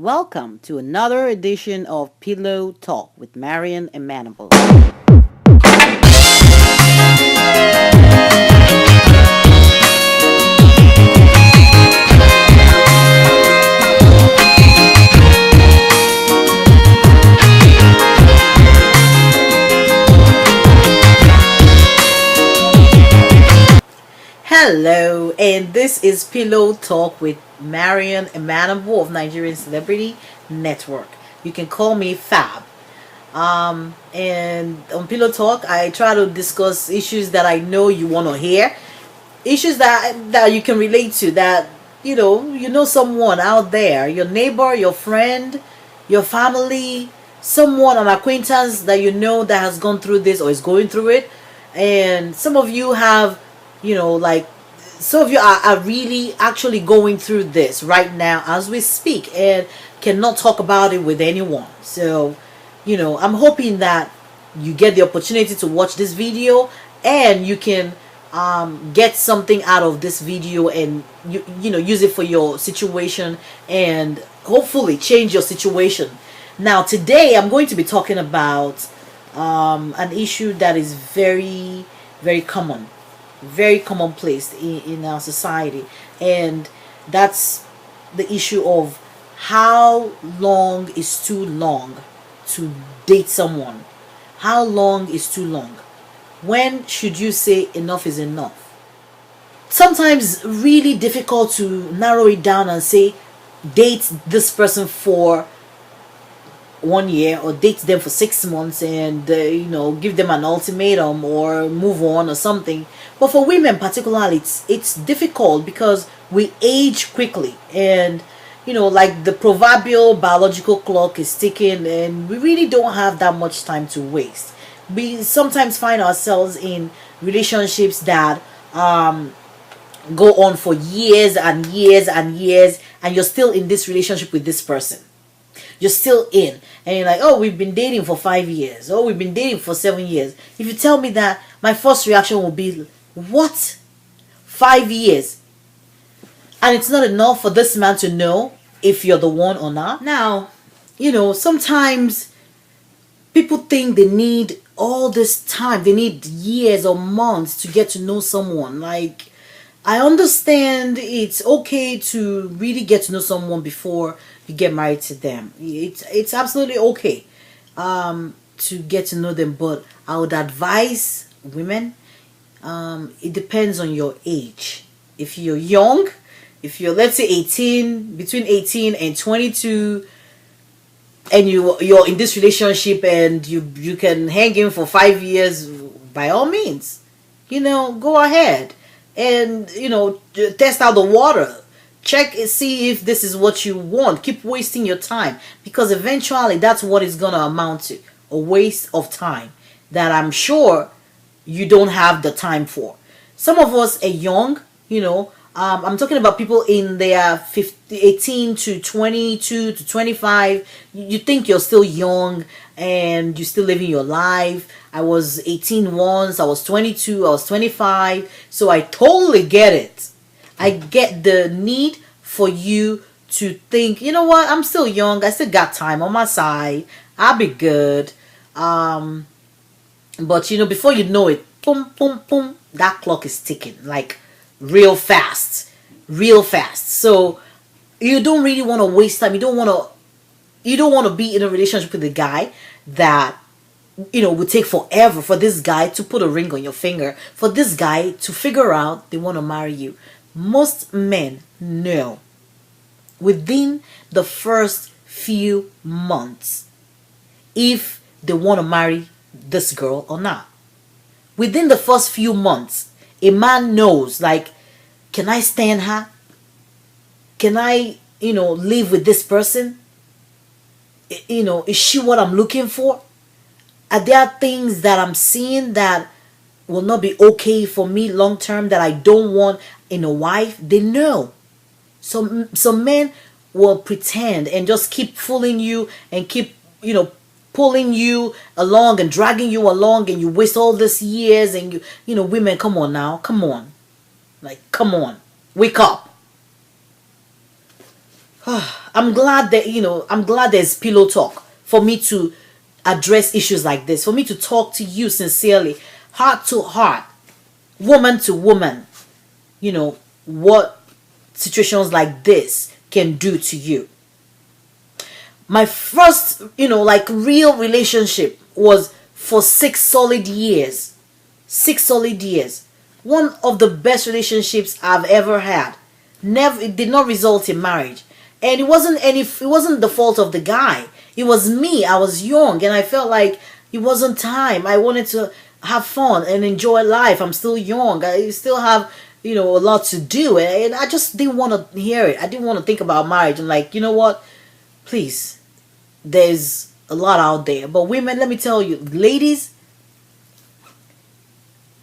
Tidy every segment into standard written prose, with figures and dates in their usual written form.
Welcome to another edition of Pillow Talk with Marion Amanambu. Hello, and this is Pillow Talk with Marion Amanambu of Nigerian Celebrity Network. You can call me Fab. And on Pillow Talk, I try to discuss issues that I know you want to hear, issues that you can relate to. That you know someone out there, your neighbor, your friend, your family, someone, an acquaintance that you know that has gone through this or is going through it, and some of you have, like some of you are really actually going through this right now as we speak and cannot talk about it with anyone. So I'm hoping that you get the opportunity to watch this video and you can get something out of this video, and use it for your situation and hopefully change your situation. Now today I'm going to be talking about an issue that is very, very common, very commonplace in our society, and that's the issue of how long is too long to date someone. How long is too long? When should you say enough is enough? Sometimes really difficult to narrow it down and say date this person for 1 year or date them for 6 months and give them an ultimatum or move on or something. But for women particularly, it's difficult because we age quickly, and like the proverbial biological clock is ticking, and we really don't have that much time to waste. We sometimes find ourselves in relationships that go on for years and years and years, and you're still in this relationship with this person. You're still in, and you're like, oh, we've been dating for 5 years, oh, we've been dating for 7 years. If you tell me that, my first reaction will be, what? 5 years? And it's not enough for this man to know if you're the one or not? Now, sometimes people think they need all this time, they need years or months to get to know someone. Like, I understand it's okay to really get to know someone before you get married to them. It's absolutely okay to get to know them, but I would advise women, it depends on your age. If you're young, if you're, let's say, 18, between 18 and 22, and you're in this relationship and you can hang in for 5 years, by all means, go ahead and test out the water. Check and see if this is what you want. Keep wasting your time, because eventually that's what it's gonna amount to, a waste of time that I'm sure you don't have the time for. Some of us are young, I'm talking about people in their 18 to 22 to 25. You think you're still young and you're still living your life. I was 18 once, I was 22, I was 25. So I totally get it. I get the need for you to think, you know what, I'm still young, I still got time on my side, I'll be good. But before you know it, boom, boom, boom, that clock is ticking like real fast, real fast. So you don't really want to waste time. You don't want to be in a relationship with a guy that would take forever for this guy to put a ring on your finger, for this guy to figure out they want to marry you. Most men know within the first few months if they want to marry this girl or not. Within the first few months, a man knows, like, can I stand her? Can I, live with this person? Is she what I'm looking for? Are there things that I'm seeing that will not be okay for me long term, that I don't want in a wife? They know. Some men will pretend and just keep fooling you and keep, pulling you along and dragging you along, and you waste all these years. And women, come on now, come on, like, come on, wake up. I'm glad that, I'm glad there's pillow talk for me to address issues like this, for me to talk to you sincerely, heart to heart, woman to woman, what situations like this can do to you. My first, like real relationship was for 6 solid years. 6 solid years. One of the best relationships I've ever had. Never, it did not result in marriage. And it wasn't the fault of the guy. It was me. I was young and I felt like it wasn't time. I wanted to have fun and enjoy life. I'm still young. I still have, a lot to do. And I just didn't want to hear it. I didn't want to think about marriage. I'm like, you know what? Please. There's a lot out there. But women, let me tell you, ladies,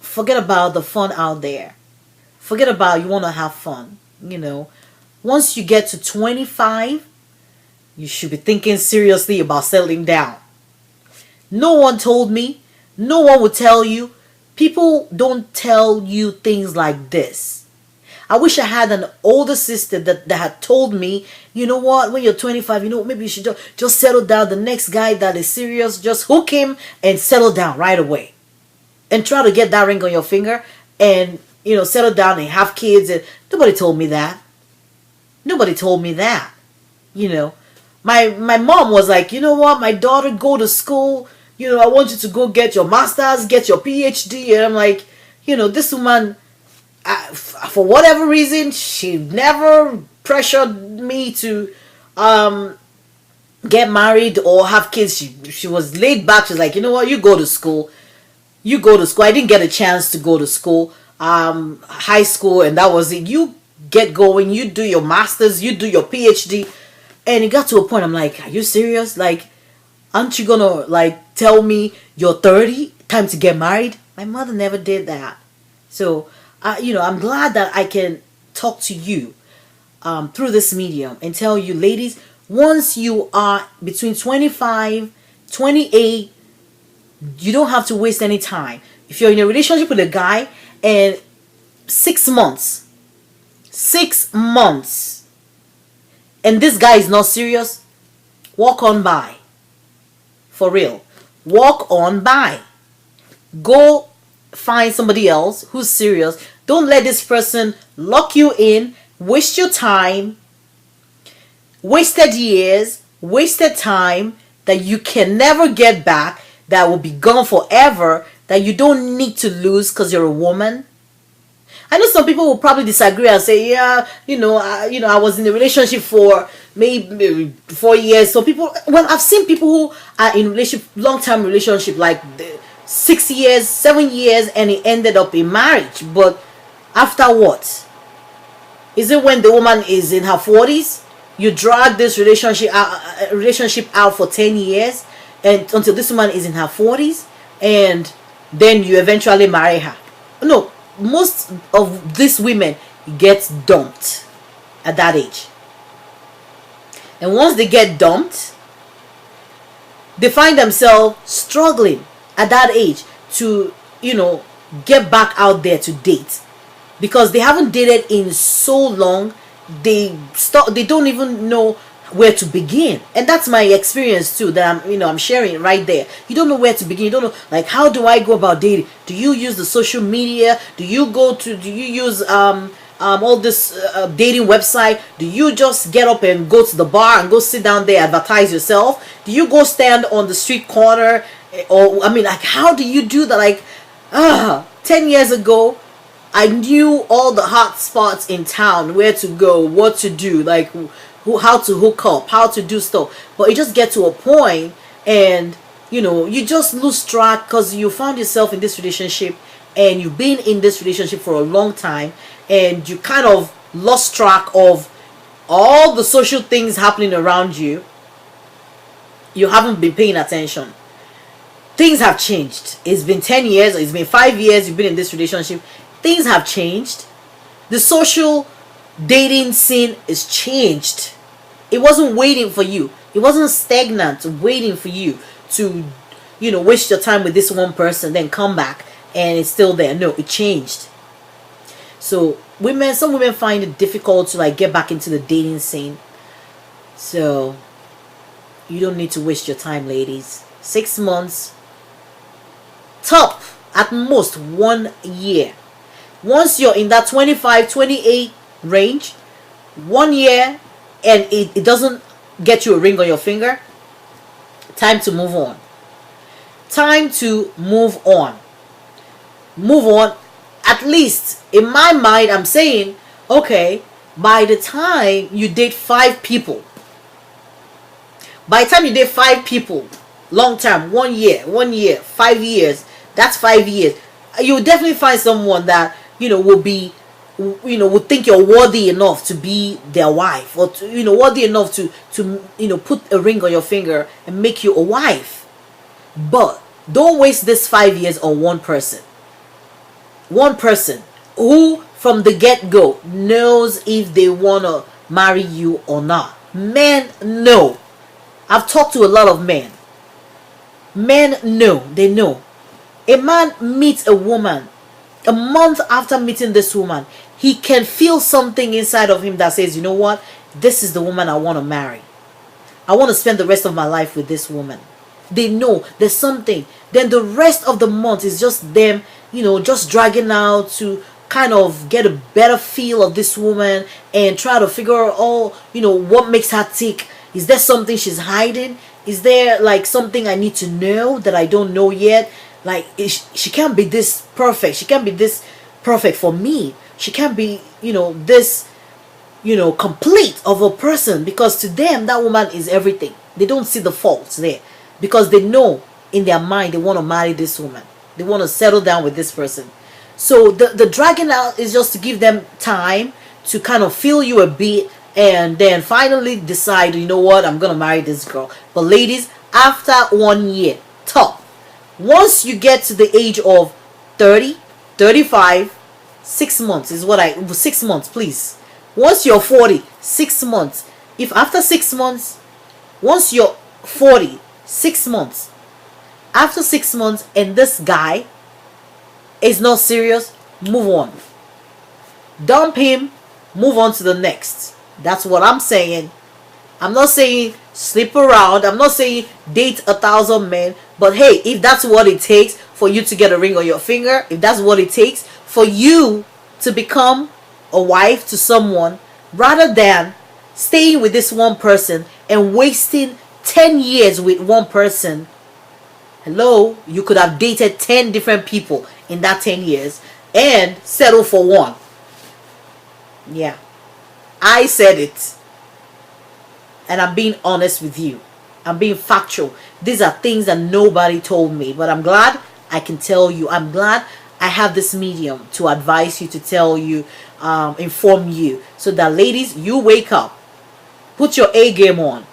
forget about the fun out there. Forget about you want to have fun. Once you get to 25, you should be thinking seriously about settling down. No one told me. No one would tell you. People don't tell you things like this. I wish I had an older sister that had told me, you know what, when you're 25, maybe you should just settle down. The next guy that is serious, just hook him and settle down right away. And try to get that ring on your finger and, settle down and have kids. And nobody told me that. Nobody told me that. My mom was like, you know what, my daughter, go to school. I want you to go get your master's, get your PhD. And I'm like, this woman, for whatever reason, she never pressured me to get married or have kids. She was laid back. She's like, you know what, you go to school. You go to school. I didn't get a chance to go to school, high school, and that was it. You get going. You do your master's. You do your PhD. And it got to a point, I'm like, are you serious? Like, aren't you gonna, like, tell me you're 30? Time to get married? My mother never did that. So, I'm glad that I can talk to you through this medium and tell you, ladies, once you are between 25, 28, you don't have to waste any time. If you're in a relationship with a guy and 6 months, and this guy is not serious, walk on by. For real. Walk on by. Go find somebody else who's serious. Don't let this person lock you in, waste your time, wasted years, wasted time that you can never get back, that will be gone forever, that you don't need to lose because you're a woman. I know some people will probably disagree and say, yeah, I was in a relationship for maybe 4 years. So I've seen people who are in long-term relationship, like 6 years, 7 years, and it ended up in marriage. But after what? Is it when the woman is in her 40s? You drag this relationship out for 10 years and until this woman is in her 40s, and then you eventually marry her. No, most of these women get dumped at that age. And once they get dumped, they find themselves struggling at that age to, get back out there to date. Because they haven't dated in so long, they don't even know where to begin. And that's my experience too, that I'm sharing right there. You don't know where to begin. You don't know, like, how do I go about dating? Do you use the social media? Do you use all this dating website? Do you just get up and go to the bar and go sit down there, advertise yourself? Do you go stand on the street corner? Or how do you do that? Like 10 years ago, I knew all the hot spots in town, where to go, what to do, like how to hook up, how to do stuff. But you just get to a point and you just lose track because you found yourself in this relationship and you've been in this relationship for a long time, and you kind of lost track of all the social things happening around you. You haven't been paying attention. Things have changed. It's been 10 years, or it's been 5 years you've been in this relationship. Things have changed. The social dating scene is changed. It wasn't waiting for you. It wasn't stagnant waiting for you to waste your time with this one person, then come back and it's still there. No, it changed. So some women find it difficult to, like, get back into the dating scene. So you don't need to waste your time, ladies. 6 months, top at most 1 year. Once you're in that 25, 28 range, 1 year, and it doesn't get you a ring on your finger, time to move on. Time to move on. Move on. At least in my mind, I'm saying, okay, by the time you date 5 people, long term, 1 year, 5 years, that's 5 years, you'll definitely find someone that will be, would think you're worthy enough to be their wife, or to, worthy enough to put a ring on your finger and make you a wife. But don't waste this 5 years on one person who from the get-go knows if they want to marry you or not. Men know. I've talked to a lot of men. Men know. They know. A man meets a woman. A month after meeting this woman, he can feel something inside of him that says, you know what? This is the woman I want to marry. I want to spend the rest of my life with this woman. They know there's something. Then the rest of the month is just them, just dragging out to kind of get a better feel of this woman and try to figure out, what makes her tick. Is there something she's hiding? Is there like something I need to know that I don't know yet? Like, she can't be this perfect. She can't be this perfect for me. She can't be, this, complete of a person, because to them that woman is everything. They don't see the faults there, because they know in their mind they want to marry this woman. They want to settle down with this person. So the dragging out is just to give them time to kind of feel you a bit, and then finally decide, you know what, I'm going to marry this girl. But ladies, after 1 year, top, once you get to the age of 30, 35, 6 months is 6 months, please. Once you're 40, 6 months. If after 6 months, once you're 40, 6 months, after 6 months, and this guy is not serious, move on. Dump him, move on to the next. That's what I'm saying. I'm not saying sleep around. I'm not saying date 1,000 men. But hey, if that's what it takes for you to get a ring on your finger, if that's what it takes for you to become a wife to someone, rather than staying with this one person and wasting 10 years with one person, hello, you could have dated 10 different people in that 10 years and settle for one. Yeah, I said it. And I'm being honest with you. I'm being factual. These are things that nobody told me. But I'm glad I can tell you. I'm glad I have this medium to advise you, to tell you, inform you. So that ladies, you wake up. Put your A game on.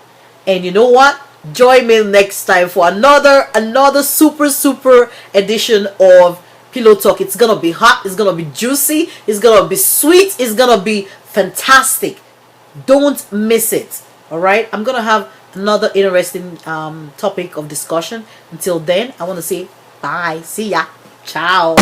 And you know what? Join me next time for another super edition of Pillow Talk. It's going to be hot. It's going to be juicy. It's going to be sweet. It's going to be fantastic. Don't miss it. All right, I'm gonna have another interesting topic of discussion. Until then, I want to say bye. See ya. Ciao.